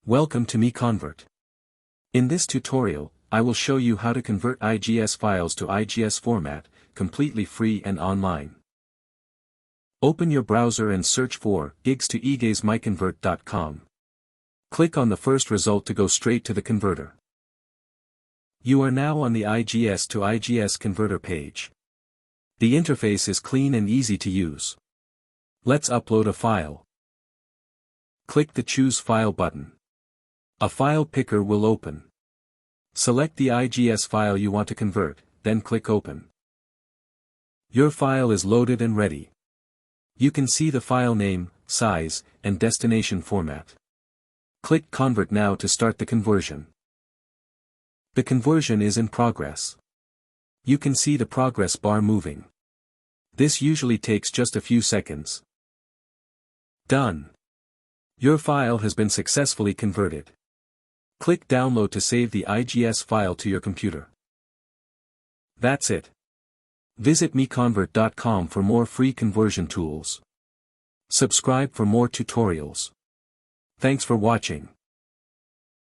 Welcome to MiConvert. In this tutorial, I will show you how to convert IGS files to IGS format, completely free and online. Open your browser and search for IGES to IGES MiConvert.com. Click on the first result to go straight to the converter. You are now on the IGS to IGS converter page. The interface is clean and easy to use. Let's upload a file. Click the Choose File button. A file picker will open. Select the IGS file you want to convert, then click Open. Your file is loaded and ready. You can see the file name, size, and destination format. Click Convert now to start the conversion. The conversion is in progress. You can see the progress bar moving. This usually takes just a few seconds. Done. Your file has been successfully converted. Click Download to save the IGS file to your computer. That's it. Visit MiConvert.com for more free conversion tools. Subscribe for more tutorials. Thanks for watching.